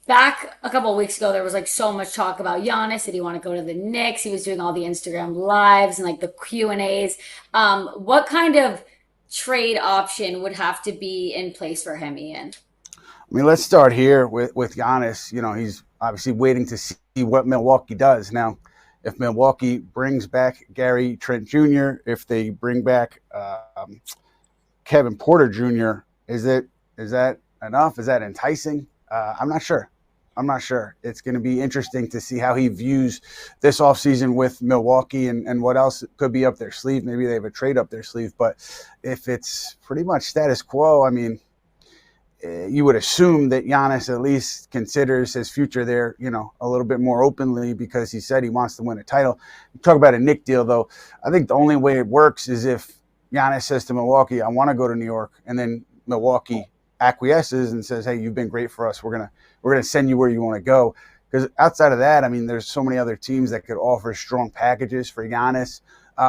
back a couple of weeks ago, there was like so much talk about Giannis. Did he want to go to the Knicks? He was doing all the Instagram lives and like the Q&As. What kind of trade option would have to be in place for him, Ian? I mean, let's start here with Giannis. He's obviously waiting to see what Milwaukee does. Now, if Milwaukee brings back Gary Trent Jr., if they bring back Kevin Porter Jr., is that enough? Is that enticing? I'm not sure. I'm not sure. It's going to be interesting to see how he views this offseason with Milwaukee and what else could be up their sleeve. Maybe they have a trade up their sleeve. But if it's pretty much status quo, I mean, you would assume that Giannis at least considers his future there, a little bit more openly because he said he wants to win a title. You talk about a Nick deal, though. I think the only way it works is if Giannis says to Milwaukee, I want to go to New York, and then Milwaukee acquiesces and says, hey, you've been great for us. We're gonna send you where you want to go. Because outside of that, I mean, there's so many other teams that could offer strong packages for Giannis.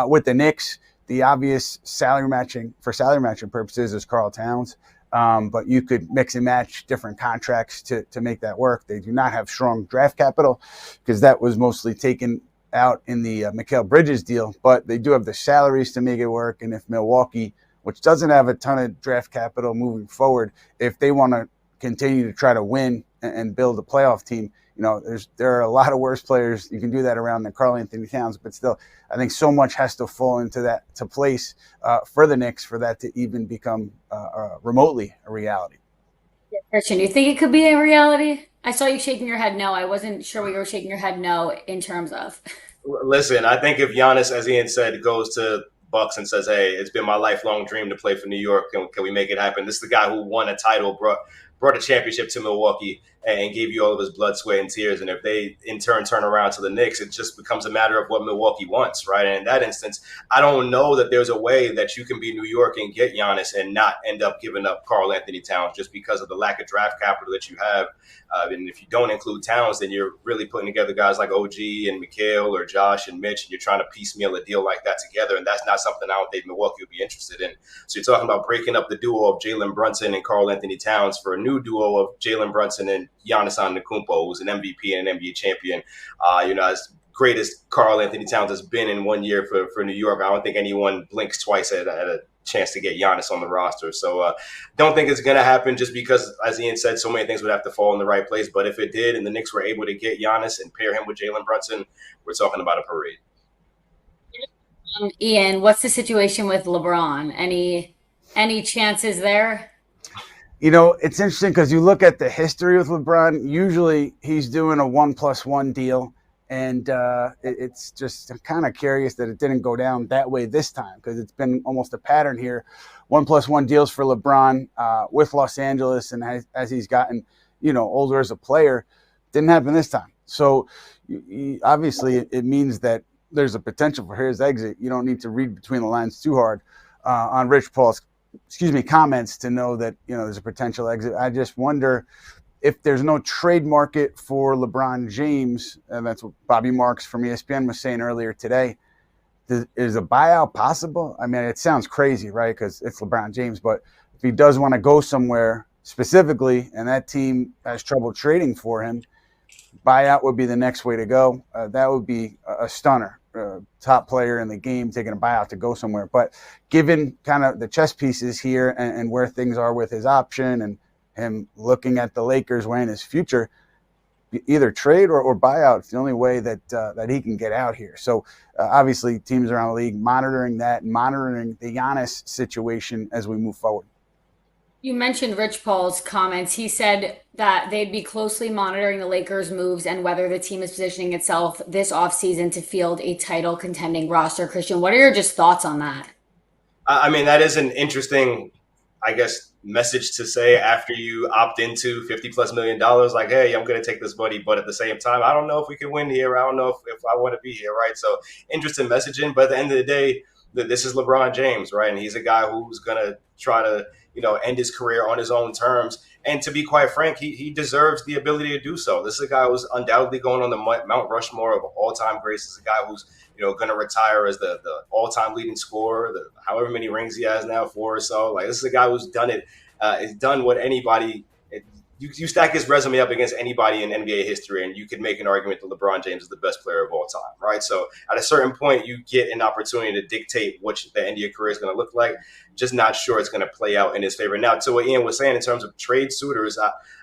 With the Knicks, the obvious salary matching purposes is Karl Towns. But you could mix and match different contracts to make that work. They do not have strong draft capital because that was mostly taken out in the Mikal Bridges deal, but they do have the salaries to make it work. And if Milwaukee, which doesn't have a ton of draft capital moving forward, if they want to continue to try to win and build a playoff team, there are a lot of worse players you can do that around than Karl Anthony Towns, but still, I think so much has to fall into place for the Knicks for that to even become remotely a reality. Kristian, you think it could be a reality? I saw you shaking your head no. I wasn't sure what you were shaking your head no in terms of. Listen, I think if Giannis, as Ian said, goes to Bucks and says, "Hey, it's been my lifelong dream to play for New York. Can we make it happen?" This is the guy who won a title, brought a championship to Milwaukee, and gave you all of his blood, sweat, and tears. And if they in turn turn around to the Knicks, it just becomes a matter of what Milwaukee wants, right? And in that instance, I don't know that there's a way that you can be New York and get Giannis and not end up giving up Karl Anthony Towns just because of the lack of draft capital that you have. And if you don't include Towns, then you're really putting together guys like OG and Mikhail or Josh and Mitch, and you're trying to piecemeal a deal like that together. And that's not something I don't think Milwaukee would be interested in. So you're talking about breaking up the duo of Jalen Brunson and Karl Anthony Towns for a new duo of Jalen Brunson and Giannis Antetokounmpo, who's an MVP and an NBA champion. As great as Karl Anthony Towns has been in 1 year for New York, I don't think anyone blinks twice at a chance to get Giannis on the roster. So don't think it's going to happen just because, as Ian said, so many things would have to fall in the right place. But if it did and the Knicks were able to get Giannis and pair him with Jalen Brunson, we're talking about a parade. Ian, what's the situation with LeBron? Any chances there? It's interesting because you look at the history with LeBron. Usually he's doing a 1+1 deal. And it's just, I'm kind of curious that it didn't go down that way this time because it's been almost a pattern here. 1+1 deals for LeBron with Los Angeles. And as he's gotten, older as a player, didn't happen this time. So obviously it means that there's a potential for his exit. You don't need to read between the lines too hard on Rich Paul's, comments to know that, there's a potential exit. I just wonder if there's no trade market for LeBron James, and that's what Bobby Marks from ESPN was saying earlier today, is a buyout possible? I mean, it sounds crazy, right? Because it's LeBron James, but if he does want to go somewhere specifically and that team has trouble trading for him, buyout would be the next way to go. That would be a stunner. Top player in the game taking a buyout to go somewhere. But given kind of the chess pieces here and where things are with his option and him looking at the Lakers weighing his future, either trade or buyout. It's the only way that he can get out here. So obviously teams around the league monitoring the Giannis situation as we move forward. You mentioned Rich Paul's comments. He said that they'd be closely monitoring the Lakers' moves and whether the team is positioning itself this offseason to field a title contending roster. Kristian, what are your just thoughts on that? I mean, that is an interesting, I guess, message to say after you opt into $50+ million. Like, hey, I'm going to take this money, but at the same time, I don't know if we can win here. I don't know if I want to be here, right? So interesting messaging. But at the end of the day, this is LeBron James, right? And he's a guy who's going to try to, end his career on his own terms. And to be quite frank, he deserves the ability to do so. This is a guy who's undoubtedly going on the Mount Rushmore of all-time greats. This is a guy who's, going to retire as the all-time leading scorer, however many rings he has now, 4 or so. Like, this is a guy who's done it. Has done what anybody you stack his resume up against anybody in NBA history, and you could make an argument that LeBron James is the best player of all time, right? So at a certain point, you get an opportunity to dictate what the end of your career is going to look like. Just not sure it's going to play out in his favor. Now, to what Ian was saying in terms of trade suitors,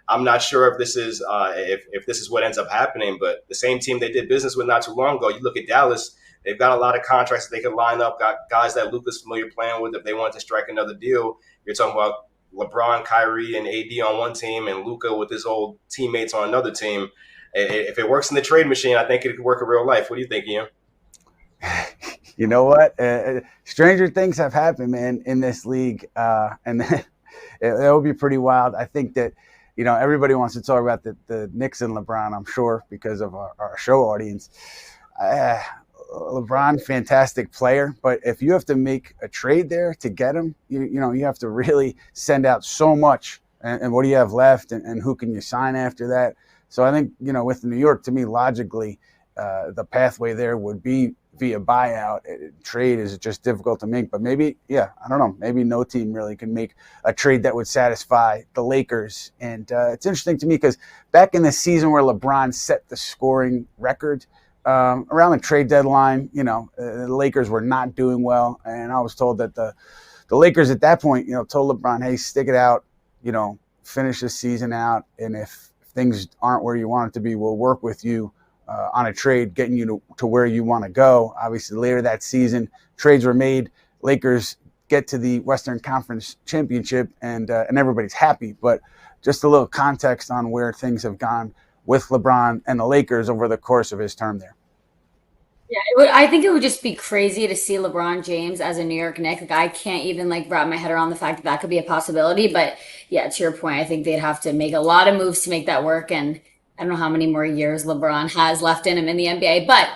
I'm not sure if this is if this is what ends up happening, but the same team they did business with not too long ago, you look at Dallas. They've got a lot of contracts that they could line up. Got guys that Luka's familiar playing with. If they want to strike another deal, you're talking about LeBron, Kyrie, and AD on one team, and Luka with his old teammates on another team. If it works in the trade machine, I think it could work in real life. What do you think, Ian? You know what? Stranger things have happened, man, in this league, and it will be pretty wild. I think that, everybody wants to talk about the Knicks and LeBron, I'm sure, because of our show audience. LeBron, fantastic player, but if you have to make a trade there to get him, you have to really send out so much. And what do you have left, and who can you sign after that? So I think, with New York, to me, logically, the pathway there would be via buyout. Trade is just difficult to make, but maybe, I don't know, maybe no team really can make a trade that would satisfy the Lakers. And it's interesting to me because back in the season where LeBron set the scoring record, around the trade deadline, the Lakers were not doing well. And I was told that the Lakers at that point, told LeBron, hey, stick it out, finish the season out. And if things aren't where you want it to be, we'll work with you on a trade, getting you to where you want to go. Obviously, later that season, trades were made. Lakers get to the Western Conference Championship, and everybody's happy. But just a little context on where things have gone with LeBron and the Lakers over the course of his term there. Yeah, I think it would just be crazy to see LeBron James as a New York Knick. Like, I can't even wrap my head around the fact that that could be a possibility. But yeah, to your point, I think they'd have to make a lot of moves to make that work. And I don't know how many more years LeBron has left in him in the NBA. But